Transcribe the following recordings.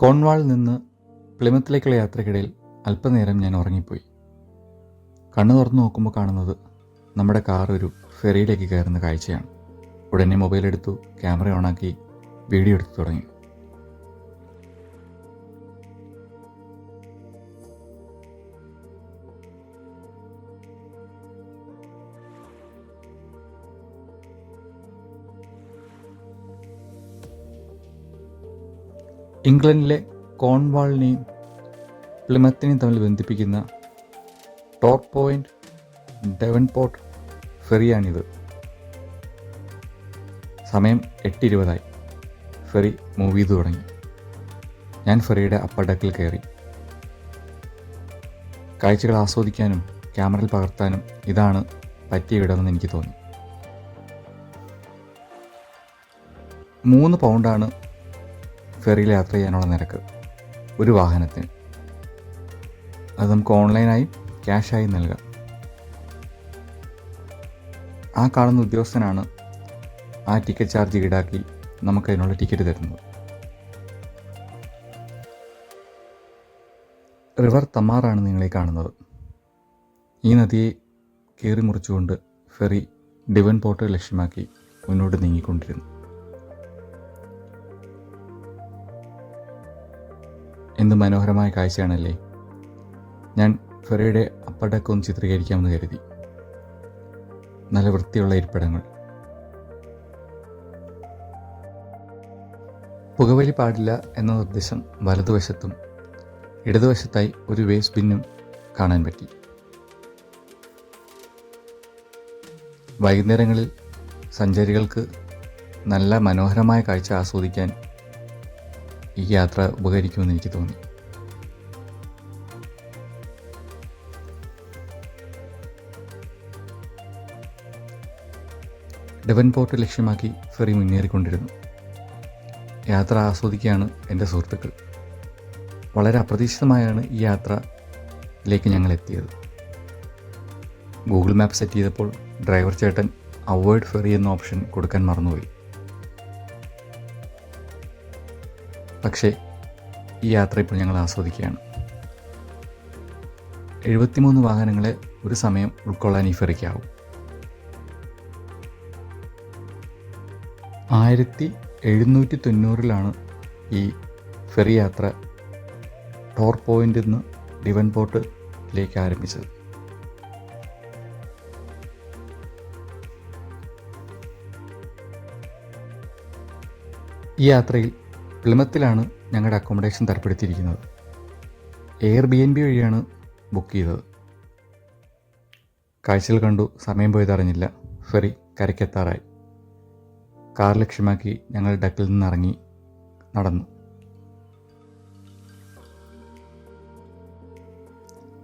കോൺവാളിൽ നിന്ന് പ്ലിമത്തിലേക്കുള്ള യാത്രക്കിടയിൽ അല്പനേരം ഞാൻ ഉറങ്ങിപ്പോയി. കണ്ണു തുറന്നു നോക്കുമ്പോൾ കാണുന്നത് നമ്മുടെ കാർ ഒരു ഫെറിയിലേക്ക് കയറുന്ന കാഴ്ചയാണ്. ഉടനെ മൊബൈലെടുത്തു, ക്യാമറ ഓണാക്കി വീഡിയോ എടുത്തു തുടങ്ങി. ഇംഗ്ലണ്ടിലെ കോൺവാളിനെയും പ്ലിമത്തിനെയും തമ്മിൽ ബന്ധിപ്പിക്കുന്ന ടോപ്പ് പോയിന്റ് ഡെവൻപോർട്ട് ഫെറിയാണിത്. സമയം 8:20. ഫെറി മൂവ് ചെയ്തു തുടങ്ങി. ഞാൻ ഫെറിയുടെ അപ്പർ ഡെക്കിൽ കയറി. കാഴ്ചകൾ ആസ്വദിക്കാനും ക്യാമറയിൽ പകർത്താനും ഇതാണ് പറ്റിയ ഇടമെന്ന് എനിക്ക് തോന്നി. 3 പൗണ്ടാണ് ഫെറിയിൽ യാത്ര ചെയ്യാനുള്ള നിരക്ക് ഒരു വാഹനത്തിന്. അത് നമുക്ക് ഓൺലൈനായി ക്യാഷായി നൽകാം. ആ കാണുന്ന ഉദ്യോഗസ്ഥനാണ് ആ ടിക്കറ്റ് ചാർജ് ഈടാക്കി നമുക്കതിനുള്ള ടിക്കറ്റ് തരുന്നത്. റിവർ തമാറാണ് നിങ്ങളീ കാണുന്നത്. ഈ നദിയെ കീറി മുറിച്ചുകൊണ്ട് ഫെറി ഡെവൻപോർട്ട് ലക്ഷ്യമാക്കി മുന്നോട്ട് നീങ്ങിക്കൊണ്ടിരുന്നു. എന്ത് മനോഹരമായ കാഴ്ചയാണല്ലേ. ഞാൻ ഫെറിയുടെ അപ്പർ ഡെക്ക് ഒന്ന് ചിത്രീകരിക്കാമെന്ന് കരുതി. നല്ല വൃത്തിയുള്ള ഇരിപ്പിടങ്ങൾ. പുകവലി പാടില്ല എന്ന നിർദ്ദേശം വലതുവശത്തും ഇടതുവശത്തായി ഒരു വേസ്റ്റ് ബിന്നും കാണാൻ പറ്റി. വൈകുന്നേരങ്ങളിൽ സഞ്ചാരികൾക്ക് നല്ല മനോഹരമായ കാഴ്ച ആസ്വദിക്കാൻ ഈ യാത്ര ഉപകരിക്കുമെന്ന് എനിക്ക് തോന്നി. ഡെവൻപോർട്ട് ലക്ഷ്യമാക്കി ഫെറി മുന്നേറിക്കൊണ്ടിരുന്നു. യാത്ര ആസ്വദിക്കുകയാണ് എൻ്റെ സുഹൃത്തുക്കൾ. വളരെ അപ്രതീക്ഷിതമായാണ് ഈ യാത്രയിലേക്ക് ഞങ്ങൾ എത്തിയത്. ഗൂഗിൾ മാപ്പ് സെറ്റ് ചെയ്തപ്പോൾ ഡ്രൈവർ ചേട്ടൻ അവോയ്ഡ് ഫെറി എന്ന ഓപ്ഷൻ കൊടുക്കാൻ മറന്നുപോയി. പക്ഷേ ഈ യാത്ര ഇപ്പോൾ ഞങ്ങൾ ആസ്വദിക്കുകയാണ്. 73 വാഹനങ്ങളെ ഒരു സമയം ഉൾക്കൊള്ളാൻ ഈ ഫെറിക്കാവും. 1790 ഈ ഫെറി യാത്ര ടോപ്പ് പോയിന്റിൽ നിന്ന് ഡെവൻപോർട്ടിലേക്ക് ആരംഭിച്ചത്. ഈ യാത്രയിൽ പ്ലിമത്തിലാണ് ഞങ്ങളുടെ അക്കോമഡേഷൻ തരപ്പെടുത്തിയിരിക്കുന്നത്. എയർബിഎൻബി വഴിയാണ് ബുക്ക് ചെയ്തത്. കാഴ്ചകൾ കണ്ടു, സമയം പോയതറിഞ്ഞില്ല. ഫെറി കരയ്ക്കെത്താറായി. കാർ ലക്ഷ്യമാക്കി ഞങ്ങൾ ഡക്കിൽ നിന്ന് ഇറങ്ങി നടന്നു.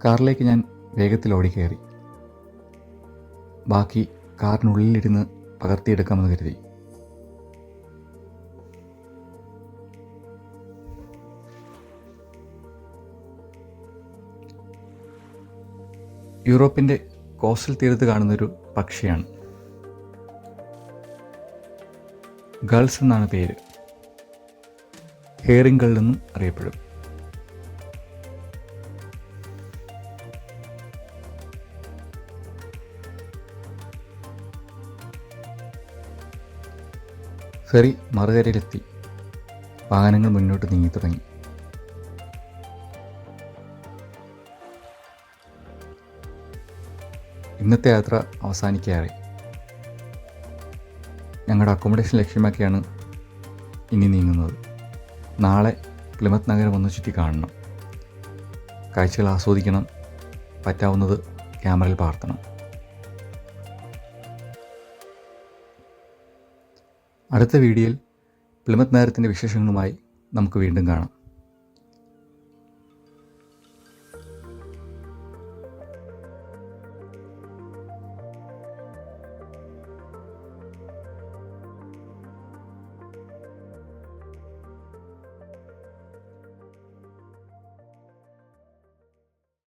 കാറിലേക്ക് ഞാൻ വേഗത്തിൽ ഓടിക്കയറി. ബാക്കി കാറിനുള്ളിലിരുന്ന് പകർത്തിയെടുക്കാമെന്ന് കരുതി. യൂറോപ്പിൻ്റെ കോസ്റ്റൽ തീരത്ത് കാണുന്നൊരു പക്ഷിയാണ്. ഗൾസ് എന്നാണ് പേര്. ഹെയറിംഗ് ഗൾ എന്നും അറിയപ്പെടും. ഫെറി മറുകരയിലെത്തി. വാഹനങ്ങൾ മുന്നോട്ട് നീങ്ങി തുടങ്ങി. ഇന്നത്തെ യാത്ര അവസാനിക്കാറായി. ഞങ്ങളുടെ അക്കോമഡേഷൻ ലക്ഷ്യമാക്കിയാണ് ഇനി നീങ്ങുന്നത്. നാളെ പ്ലിമത്ത് നഗരം ഒന്ന് ചുറ്റി കാണണം. കാഴ്ചകൾ ആസ്വദിക്കണം. പറ്റാവുന്നത് ക്യാമറയിൽ പകർത്തണം. അടുത്ത വീഡിയോയിൽ പ്ലിമത്ത് നഗരത്തിൻ്റെ വിശേഷങ്ങളുമായി നമുക്ക് വീണ്ടും കാണാം.